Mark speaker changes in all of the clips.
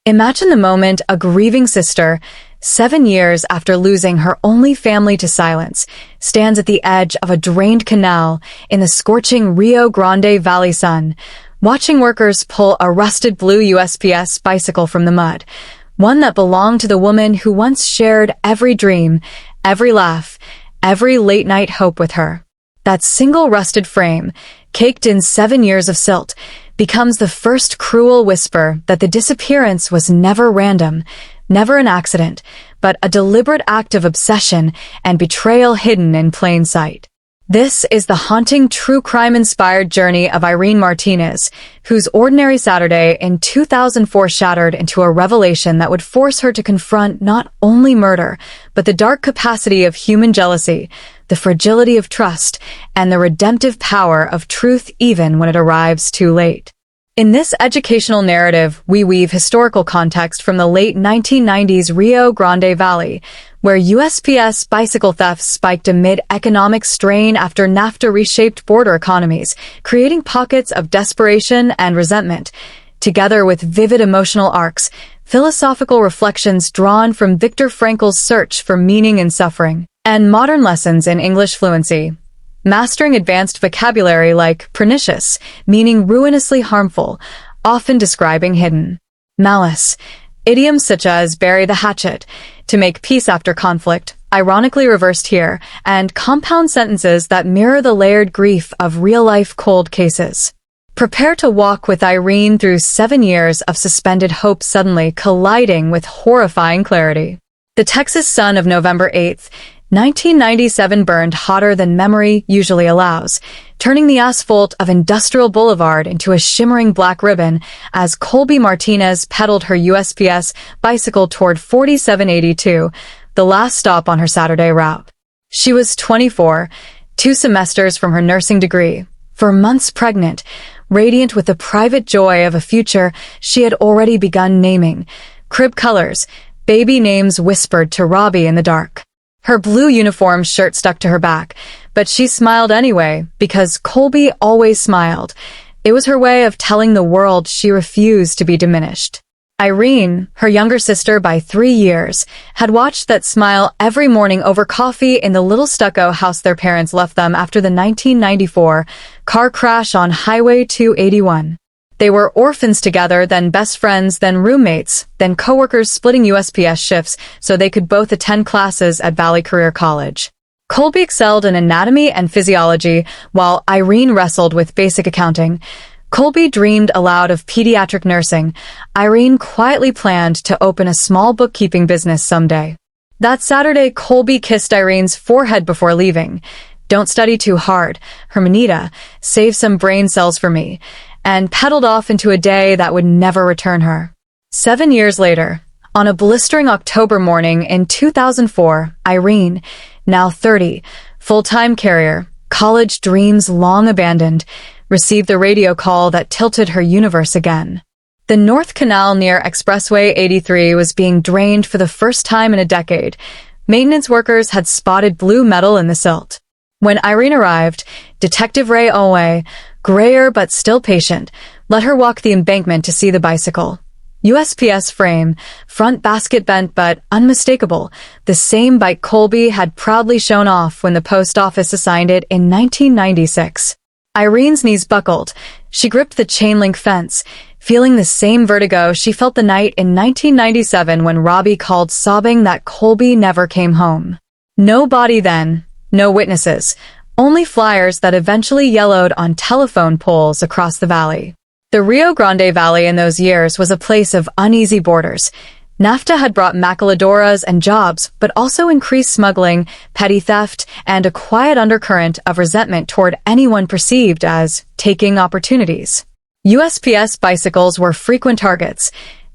Speaker 1: Imagine the moment a grieving sister, 7 years after losing her only family to silence, stands at the edge of a drained canal in the scorching Rio Grande Valley sun, watching workers pull a rusted blue USPS bicycle from the mud, one that belonged to the woman who once shared every dream, every laugh, every late-night hope with her. That single rusted frame, caked in 7 years of silt, becomes the first cruel whisper that the disappearance was never random, never an accident, but a deliberate act of obsession and betrayal hidden in plain sight. This is the haunting true crime-inspired journey of Irene Martinez, whose ordinary Saturday in 2004 shattered into a revelation that would force her to confront not only murder, but the dark capacity of human jealousy, the fragility of trust, and the redemptive power of truth even when it arrives too late. In this educational narrative, we weave historical context from the late 1990s Rio Grande Valley, where USPS bicycle thefts spiked amid economic strain after NAFTA reshaped border economies, creating pockets of desperation and resentment, together with vivid emotional arcs, philosophical reflections drawn from Viktor Frankl's search for meaning in suffering, and modern lessons in English fluency. Mastering advanced vocabulary like pernicious, meaning ruinously harmful, often describing hidden malice. Idioms such as bury the hatchet, to make peace after conflict, ironically reversed here, and compound sentences that mirror the layered grief of real-life cold cases. Prepare to walk with Irene through 7 years of suspended hope suddenly colliding with horrifying clarity. The Texas sun of November 8th, 1997 burned hotter than memory usually allows, turning the asphalt of Industrial Boulevard into a shimmering black ribbon as Colby Martinez pedaled her USPS bicycle toward 4782, the last stop on her Saturday route. She was 24, 2 semesters from her nursing degree, for months pregnant, radiant with the private joy of a future she had already begun naming. Crib colors, baby names whispered to Robbie in the dark. Her blue uniform shirt stuck to her back, but she smiled anyway, because Colby always smiled. It was her way of telling the world she refused to be diminished. Irene, her younger sister by 3 years, had watched that smile every morning over coffee in the little stucco house their parents left them after the 1994 car crash on Highway 281. They were orphans together, then best friends, then roommates, then coworkers splitting USPS shifts so they could both attend classes at Valley Career College. Colby excelled in anatomy and physiology, while Irene wrestled with basic accounting. Colby dreamed aloud of pediatric nursing. Irene quietly planned to open a small bookkeeping business someday. That Saturday, Colby kissed Irene's forehead before leaving. "Don't study too hard, Hermanita. Save some brain cells for me," and pedaled off into a day that would never return her. 7 years later, on a blistering October morning in 2004, Irene, now 30, full-time carrier, college dreams long abandoned, received the radio call that tilted her universe again. The North Canal near Expressway 83 was being drained for the first time in a decade. Maintenance workers had spotted blue metal in the silt. When Irene arrived, Detective Ray Olway, grayer but still patient, let her walk the embankment to see the bicycle. USPS frame, front basket bent but unmistakable, the same bike Colby had proudly shown off when the post office assigned it in 1996. Irene's knees buckled. She gripped the chain-link fence, feeling the same vertigo she felt the night in 1997 when Robbie called sobbing that Colby never came home. No body then, no witnesses, only flyers that eventually yellowed on telephone poles across the valley. The Rio Grande Valley in those years was a place of uneasy borders. NAFTA had brought maquiladoras and jobs, but also increased smuggling, petty theft, and a quiet undercurrent of resentment toward anyone perceived as taking opportunities. USPS bicycles were frequent targets.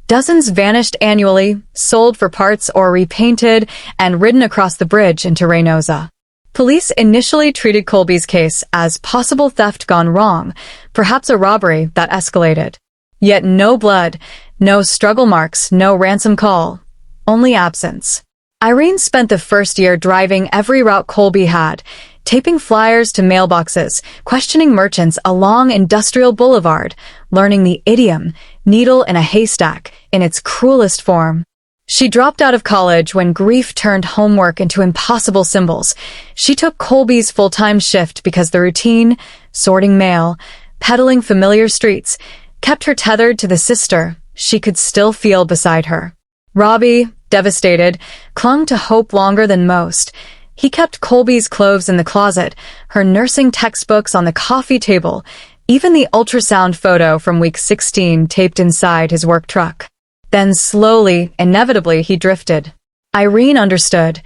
Speaker 1: Dozens vanished annually, sold for parts or repainted, and ridden across the bridge into Reynosa. Police initially treated Colby's case as possible theft gone wrong, perhaps a robbery that escalated. Yet no blood, no struggle marks, no ransom call, only absence. Irene spent the first year driving every route Colby had, taping flyers to mailboxes, questioning merchants along Industrial Boulevard, learning the idiom, needle in a haystack, in its cruelest form. She dropped out of college when grief turned homework into impossible symbols. She took Colby's full-time shift because the routine, sorting mail, peddling familiar streets, kept her tethered to the sister she could still feel beside her. Robbie, devastated, clung to hope longer than most. He kept Colby's clothes in the closet, her nursing textbooks on the coffee table, even the ultrasound photo from week 16 taped inside his work truck. Then slowly, inevitably, he drifted. Irene understood.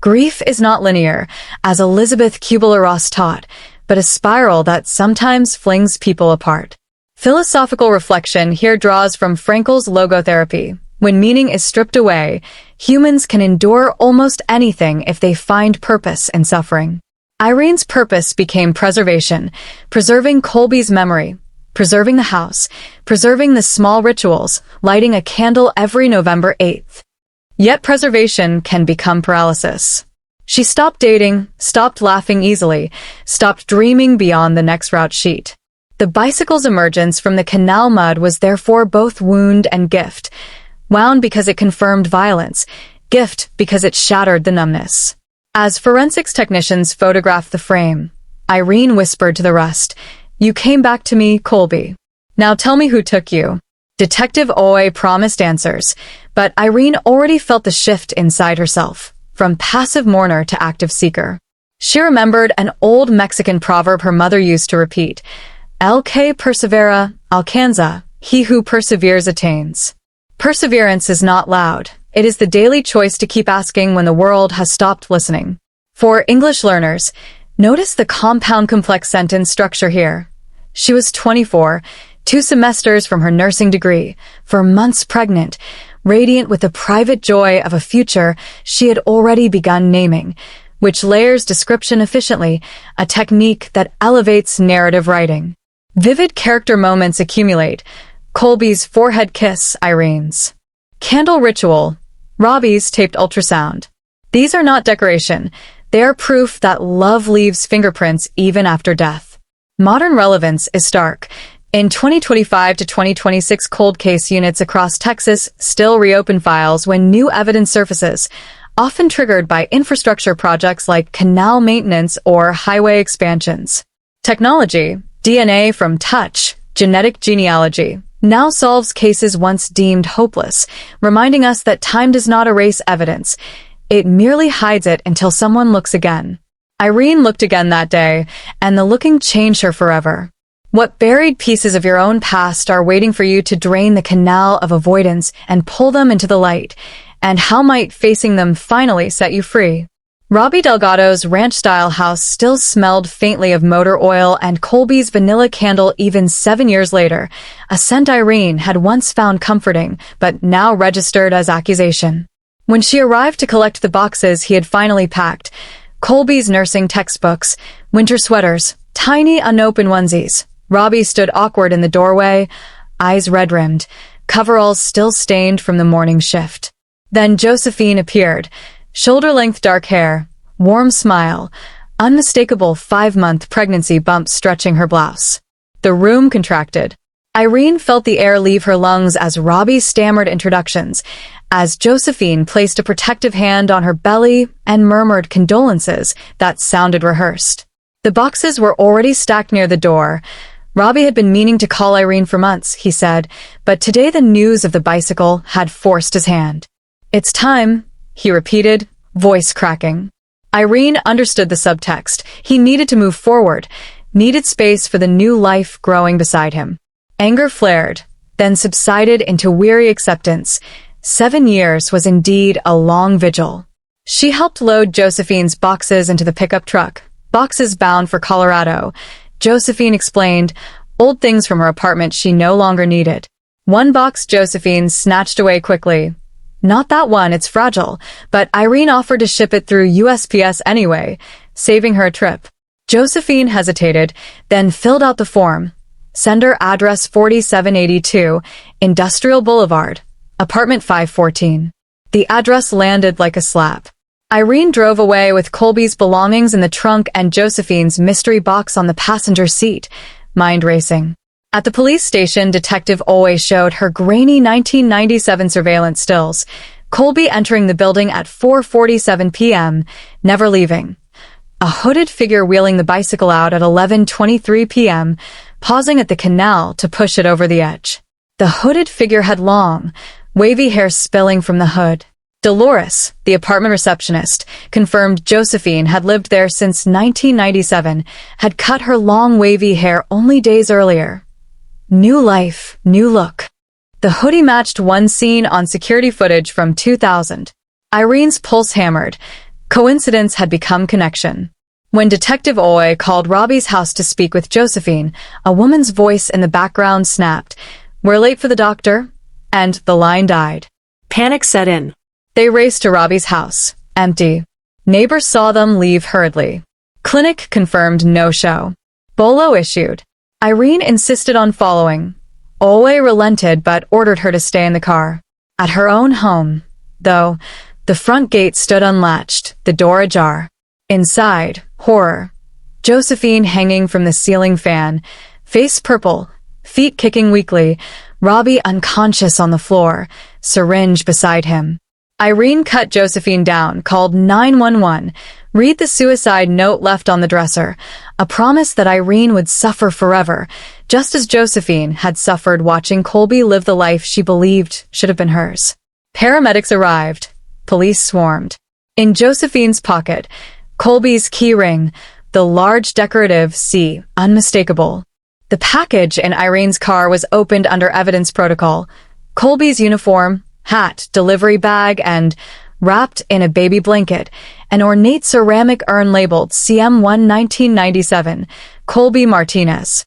Speaker 1: Grief is not linear, as Elizabeth Kubler-Ross taught, but a spiral that sometimes flings people apart. Philosophical reflection here draws from Frankl's logotherapy. When meaning is stripped away, humans can endure almost anything if they find purpose in suffering. Irene's purpose became preservation, preserving Colby's memory, preserving the house, preserving the small rituals, lighting a candle every November 8th. Yet preservation can become paralysis. She stopped dating, stopped laughing easily, stopped dreaming beyond the next route sheet. The bicycle's emergence from the Canal mud was therefore both wound and gift. Wound because it confirmed violence, gift because it shattered the numbness. As forensics technicians photographed the frame, Irene whispered to the rust, "You came back to me, Colby. Now tell me who took you." Detective Oye promised answers, but Irene already felt the shift inside herself, from passive mourner to active seeker. She remembered an old Mexican proverb her mother used to repeat, "El que persevera alcanza, he who perseveres attains." Perseverance is not loud. It is the daily choice to keep asking when the world has stopped listening. For English learners, notice the compound complex sentence structure here. She was 24, 2 semesters from her nursing degree, for months pregnant, radiant with the private joy of a future she had already begun naming, which layers description efficiently, a technique that elevates narrative writing. Vivid character moments accumulate. Colby's forehead kiss, Irene's candle ritual, Robbie's taped ultrasound. These are not decoration. They are proof that love leaves fingerprints even after death. Modern relevance is stark. In 2025 to 2026, cold case units across Texas still reopen files when new evidence surfaces, often triggered by infrastructure projects like canal maintenance or highway expansions. Technology, DNA from touch, genetic genealogy, now solves cases once deemed hopeless, reminding us that time does not erase evidence. It merely hides it until someone looks again. Irene looked again that day, and the looking changed her forever. What buried pieces of your own past are waiting for you to drain the canal of avoidance and pull them into the light? And how might facing them finally set you free? Robbie Delgado's ranch-style house still smelled faintly of motor oil and Colby's vanilla candle even 7 years later, a scent Irene had once found comforting, but now registered as accusation. When she arrived to collect the boxes he had finally packed, Colby's nursing textbooks, winter sweaters, tiny unopened onesies, Robbie stood awkward in the doorway, eyes red-rimmed, coveralls still stained from the morning shift. Then Josephine appeared, shoulder-length dark hair, warm smile, unmistakable 5-month pregnancy bump stretching her blouse. The room contracted. Irene felt the air leave her lungs as Robbie stammered introductions, as Josephine placed a protective hand on her belly and murmured condolences that sounded rehearsed. The boxes were already stacked near the door. Robbie had been meaning to call Irene for months, he said, but today the news of the bicycle had forced his hand. "It's time," he repeated, voice cracking. Irene understood the subtext. He needed to move forward, needed space for the new life growing beside him. Anger flared, then subsided into weary acceptance. 7 years was indeed a long vigil. She helped load Josephine's boxes into the pickup truck, boxes bound for Colorado. Josephine explained, old things from her apartment she no longer needed. One box Josephine snatched away quickly. "Not that one, it's fragile," but Irene offered to ship it through USPS anyway, saving her a trip. Josephine hesitated, then filled out the form. Sender address 4782, Industrial Boulevard, apartment 514. The address landed like a slap. Irene drove away with Colby's belongings in the trunk and Josephine's mystery box on the passenger seat, mind racing. At the police station, Detective always showed her grainy 1997 surveillance stills, Colby entering the building at 4:47 p.m., never leaving. A hooded figure wheeling the bicycle out at 11:23 p.m., pausing at the canal to push it over the edge. The hooded figure had long, wavy hair spilling from the hood. Dolores, the apartment receptionist, confirmed Josephine had lived there since 1997, had cut her long wavy hair only days earlier. New life, new look. The hoodie matched one seen on security footage from 2000. Irene's pulse hammered. Coincidence had become connection. When Detective Oy called Robbie's house to speak with Josephine, a woman's voice in the background snapped, "We're late for the doctor," and the line died.
Speaker 2: Panic set in.
Speaker 1: They raced to Robbie's house, empty. Neighbors saw them leave hurriedly. Clinic confirmed no-show. Bolo issued. Irene insisted on following. Owe relented but ordered her to stay in the car. At her own home, though, the front gate stood unlatched, the door ajar. Inside, horror. Josephine hanging from the ceiling fan, face purple, feet kicking weakly, Robbie unconscious on the floor, syringe beside him. Irene cut Josephine down, called 911, read the suicide note left on the dresser, a promise that Irene would suffer forever, just as Josephine had suffered watching Colby live the life she believed should have been hers. Paramedics arrived. Police swarmed. In Josephine's pocket, Colby's key ring, the large decorative C, unmistakable. The package in Irene's car was opened under evidence protocol. Colby's uniform, hat, delivery bag, and, wrapped in a baby blanket, an ornate ceramic urn labeled CM1 1997, Colby Martinez.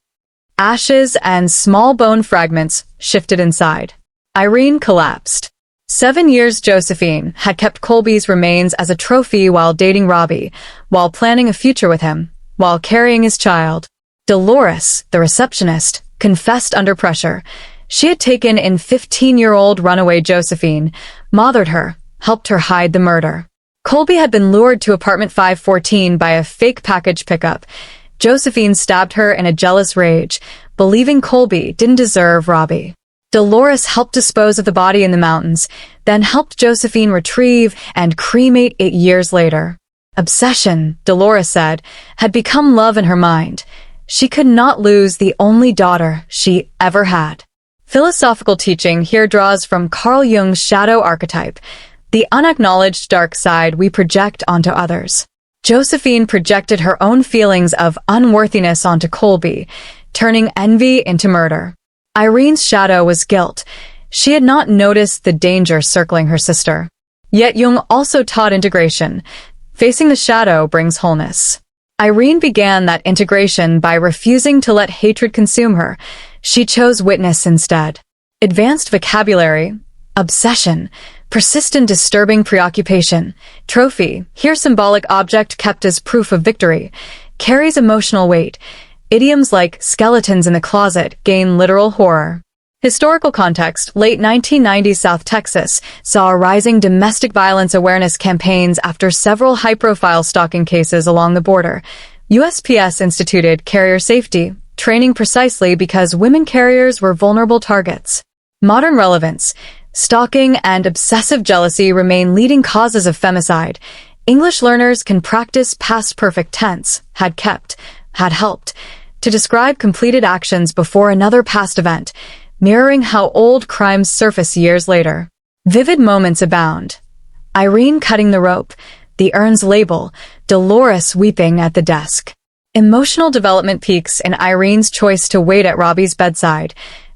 Speaker 1: Ashes and small bone fragments shifted inside. Irene collapsed. 7 years Josephine had kept Colby's remains as a trophy while dating Robbie, while planning a future with him, while carrying his child. Dolores, the receptionist, confessed under pressure. She had taken in 15-year-old runaway Josephine, mothered her, helped her hide the murder. Colby had been lured to apartment 514 by a fake package pickup. Josephine stabbed her in a jealous rage, believing Colby didn't deserve Robbie. Dolores helped dispose of the body in the mountains, then helped Josephine retrieve and cremate it years later. Obsession, Dolores said, had become love in her mind. She could not lose the only daughter she ever had. Philosophical teaching here draws from Carl Jung's shadow archetype, the unacknowledged dark side we project onto others. Josephine projected her own feelings of unworthiness onto Colby, turning envy into murder. Irene's shadow was guilt. She had not noticed the danger circling her sister. Yet Jung also taught integration. Facing the shadow brings wholeness. Irene began that integration by refusing to let hatred consume her. She chose witness instead. Advanced vocabulary, obsession, persistent disturbing preoccupation, trophy, here symbolic object kept as proof of victory, carries emotional weight. Idioms like skeletons in the closet gain literal horror. Historical context, late 1990s South Texas saw a rising domestic violence awareness campaigns after several high-profile stalking cases along the border. USPS instituted carrier safety training precisely because women carriers were vulnerable targets. Modern relevance, stalking and obsessive jealousy remain leading causes of femicide. English learners can practice past perfect tense, had kept, had helped, to describe completed actions before another past event, mirroring how old crimes surface years later. Vivid moments abound. Irene cutting the rope, the urn's label, Dolores weeping at the desk. Emotional development peaks in Irene's choice to wait at Robbie's bedside,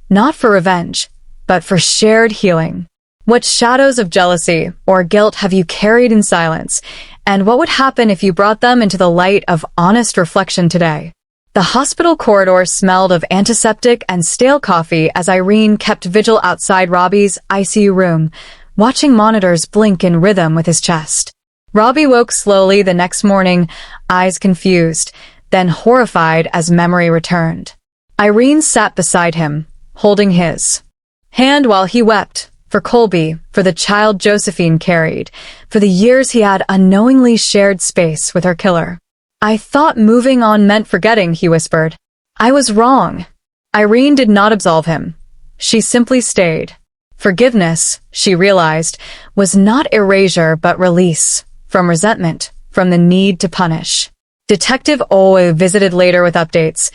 Speaker 1: not for revenge, but for shared healing. What shadows of jealousy or guilt have you carried in silence, and what would happen if you brought them into the light of honest reflection today? The hospital corridor smelled of antiseptic and stale coffee as Irene kept vigil outside Robbie's ICU room, watching monitors blink in rhythm with his chest. Robbie woke slowly the next morning, eyes confused, then horrified as memory returned. Irene sat beside him, holding his hand while he wept, For Colby, for the child Josephine carried, for the years he had unknowingly shared space with her killer. "I thought moving on meant forgetting," he whispered. "I was wrong." Irene did not absolve him. She simply stayed. Forgiveness, she realized, was not erasure but release, from resentment, from the need to punish. Detective Owe visited later with updates.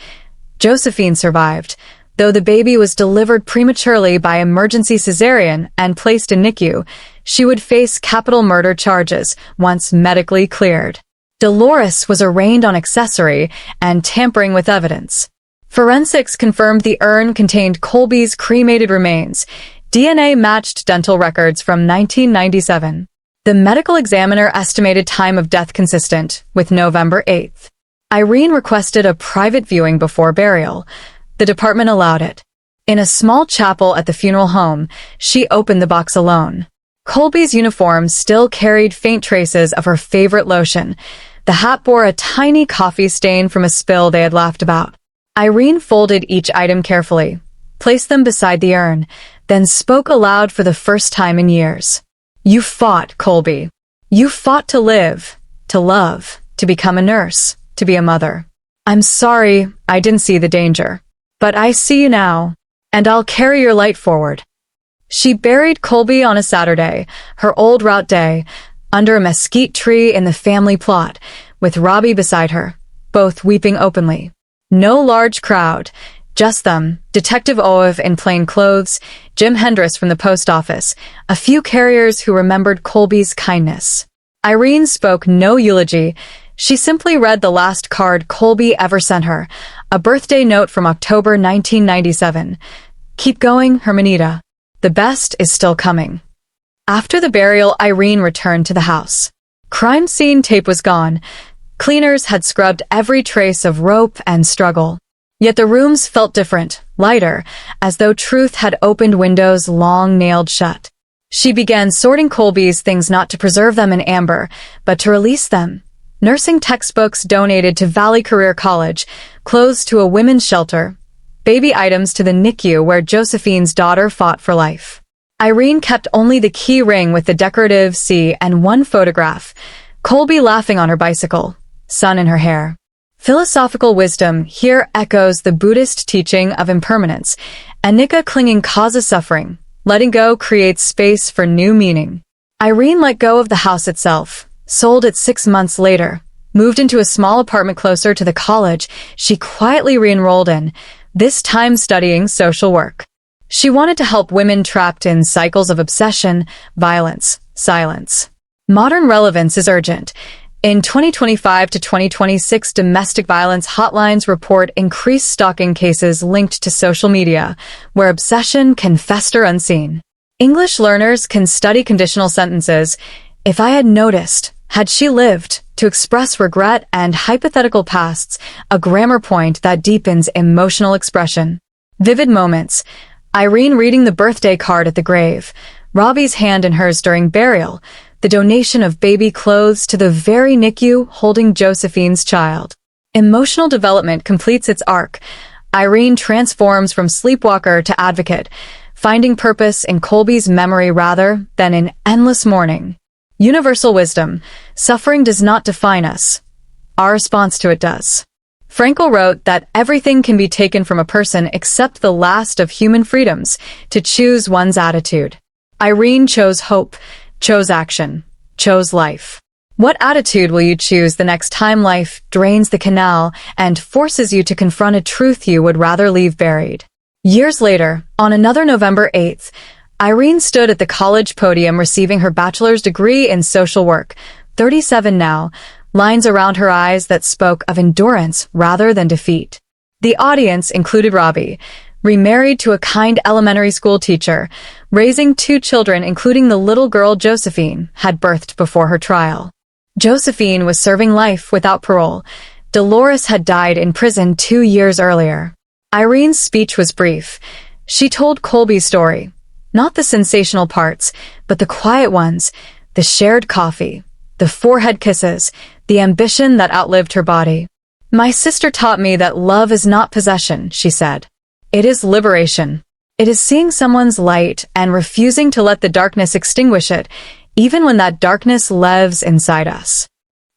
Speaker 1: Josephine survived, though the baby was delivered prematurely by emergency cesarean and placed in NICU. She would face capital murder charges once medically cleared. Dolores was arraigned on accessory and tampering with evidence. Forensics confirmed the urn contained Colby's cremated remains. DNA matched dental records from 1997. The medical examiner estimated time of death consistent with November 8th. Irene requested a private viewing before burial. The department allowed it. In a small chapel at the funeral home, she opened the box alone. Colby's uniform still carried faint traces of her favorite lotion. The hat bore a tiny coffee stain from a spill they had laughed about. Irene folded each item carefully, placed them beside the urn, then spoke aloud for the first time in years. "You fought, Colby. You fought to live, to love, to become a nurse, to be a mother. I'm sorry I didn't see the danger. But I see you now, and I'll carry your light forward." She buried Colby on a Saturday, her old route day, under a mesquite tree in the family plot, with Robbie beside her, both weeping openly. No large crowd, just them, Detective Owe in plain clothes, Jim Hendricks from the post office, a few carriers who remembered Colby's kindness. Irene spoke no eulogy. She simply read the last card Colby ever sent her, a birthday note from October 1997. "Keep going, Hermanita. The best is still coming." After the burial, Irene returned to the house. Crime scene tape was gone. Cleaners had scrubbed every trace of rope and struggle. Yet the rooms felt different, lighter, as though truth had opened windows long nailed shut. She began sorting Colby's things, not to preserve them in amber, but to release them. Nursing textbooks donated to Valley Career College, clothes to a women's shelter, baby items to the NICU where Josephine's daughter fought for life. Irene kept only the key ring with the decorative C and one photograph, Colby laughing on her bicycle, sun in her hair. Philosophical wisdom here echoes the Buddhist teaching of impermanence. Anicca clinging causes suffering. Letting go creates space for new meaning. Irene let go of the house itself, sold it 6 months later, moved into a small apartment closer to the college she quietly re-enrolled in, this time studying social work. She wanted to help women trapped in cycles of obsession, violence, silence. Modern relevance is urgent. In 2025 to 2026, domestic violence hotlines report increased stalking cases linked to social media, where obsession can fester unseen. English learners can study conditional sentences. "If I had noticed, had she lived," to express regret, and hypothetical pasts, a grammar point that deepens emotional expression. Vivid moments. Irene reading the birthday card at the grave, Robbie's hand in hers during burial, the donation of baby clothes to the very NICU holding Josephine's child. Emotional development completes its arc. Irene transforms from sleepwalker to advocate, finding purpose in Colby's memory rather than in endless mourning. Universal wisdom. Suffering does not define us. Our response to it does. Frankl wrote that everything can be taken from a person except the last of human freedoms, to choose one's attitude. Irene chose hope, chose action, chose life. What attitude will you choose the next time life drains the canal and forces you to confront a truth you would rather leave buried? Years later, on another November 8th, Irene stood at the college podium receiving her bachelor's degree in social work, 37 now, lines around her eyes that spoke of endurance rather than defeat. The audience included Robbie, remarried to a kind elementary school teacher, raising 2 children including the little girl Josephine had birthed before her trial. Josephine was serving life without parole. Dolores had died in prison 2 years earlier. Irene's speech was brief. She told Colby's story, not the sensational parts, but the quiet ones, the shared coffee, the forehead kisses, the ambition that outlived her body. "My sister taught me that love is not possession," she said. "It is liberation." It is seeing someone's light and refusing to let the darkness extinguish it, even when that darkness lives inside us.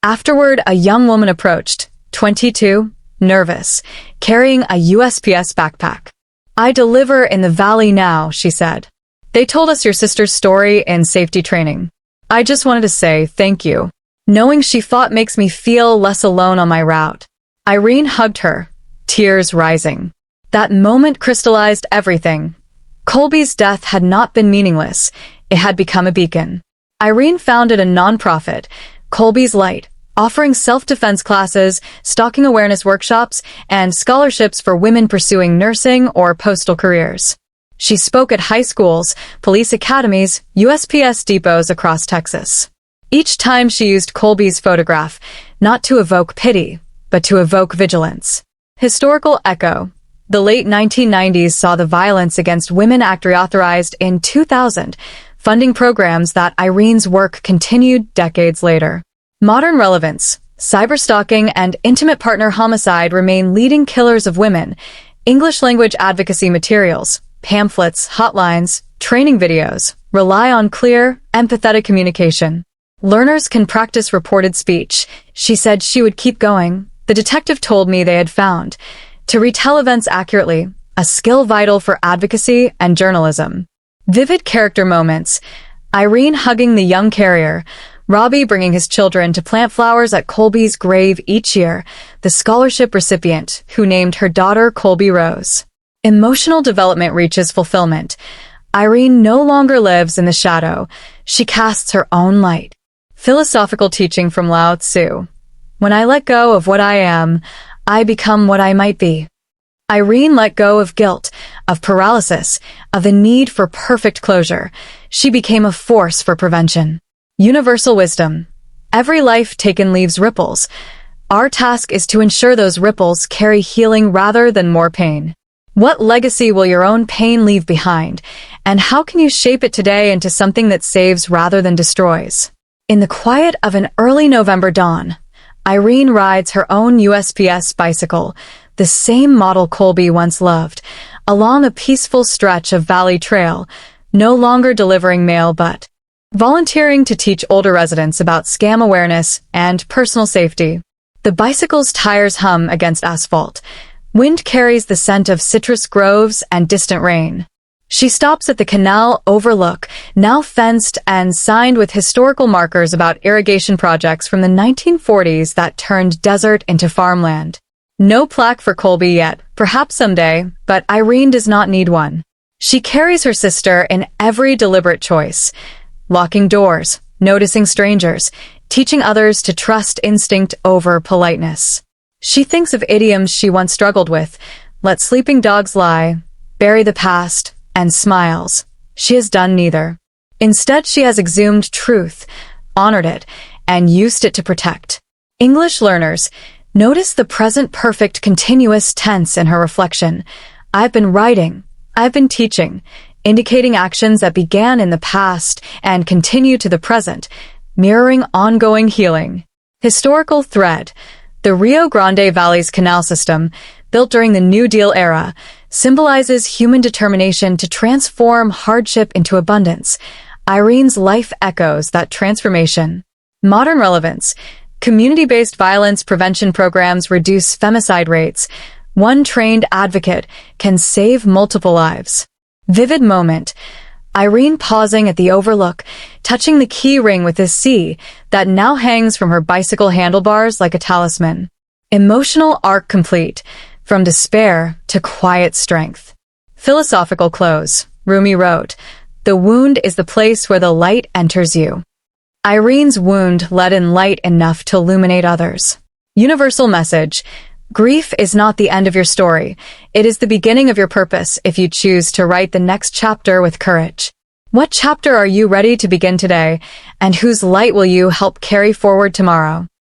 Speaker 1: Afterward, a young woman approached, 22, nervous, carrying a USPS backpack. "I deliver in the valley now," she said. "They told us your sister's story in safety training. I just wanted to say thank you. Knowing she fought makes me feel less alone on my route." Irene hugged her, tears rising. That moment crystallized everything. Colby's death had not been meaningless. It had become a beacon. Irene founded a nonprofit, Colby's Light, offering self-defense classes, stalking awareness workshops, and scholarships for women pursuing nursing or postal careers. She spoke at high schools, police academies, USPS depots across Texas. Each time she used Colby's photograph, not to evoke pity, but to evoke vigilance. Historical echo. The late 1990s saw the Violence Against Women Act reauthorized in 2000, funding programs that Irene's work continued decades later. Modern relevance. Cyberstalking and intimate partner homicide remain leading killers of women. English language advocacy materials, pamphlets, hotlines, training videos rely on clear, empathetic communication. Learners can practice reported speech. She said she would keep going. The detective told me they had found. To retell events accurately, a skill vital for advocacy and journalism. Vivid character moments. Irene hugging the young carrier, Robbie bringing his children to plant flowers at Colby's grave each year, the scholarship recipient who named her daughter Colby Rose. Emotional development reaches fulfillment. Irene no longer lives in the shadow. She casts her own light. Philosophical teaching from Lao Tzu. When I let go of what I am, I become what I might be. Irene let go of guilt, of paralysis, of the need for perfect closure. She became a force for prevention. Universal wisdom. Every life taken leaves ripples. Our task is to ensure those ripples carry healing rather than more pain. What legacy will your own pain leave behind? And how can you shape it today into something that saves rather than destroys? In the quiet of an early November dawn, Irene rides her own USPS bicycle, the same model Colby once loved, along a peaceful stretch of Valley Trail, no longer delivering mail but volunteering to teach older residents about scam awareness and personal safety. The bicycle's tires hum against asphalt. Wind carries the scent of citrus groves and distant rain. She stops at the Canal overlook, now fenced and signed with historical markers about irrigation projects from the 1940s that turned desert into farmland. No plaque for Colby yet, perhaps someday, but Irene does not need one. She carries her sister in every deliberate choice, locking doors, noticing strangers, teaching others to trust instinct over politeness. She thinks of idioms she once struggled with, let sleeping dogs lie, bury the past, and smiles. She has done neither. Instead, she has exhumed truth, honored it, and used it to protect. English learners, notice the present perfect continuous tense in her reflection. I've been writing, I've been teaching, indicating actions that began in the past and continue to the present, mirroring ongoing healing. Historical thread. The Rio Grande Valley's canal system, built during the New Deal era, symbolizes human determination to transform hardship into abundance. Irene's life echoes that transformation. Modern relevance. Community-based violence prevention programs reduce femicide rates. One trained advocate can save multiple lives. Vivid moment. Irene pausing at the overlook, touching the key ring with a C that now hangs from her bicycle handlebars like a talisman. Emotional arc complete, from despair to quiet strength. Philosophical close. Rumi wrote, "The wound is the place where the light enters you." Irene's wound let in light enough to illuminate others. Universal message. Grief is not the end of your story. It is the beginning of your purpose if you choose to write the next chapter with courage. What chapter are you ready to begin today, and whose light will you help carry forward tomorrow?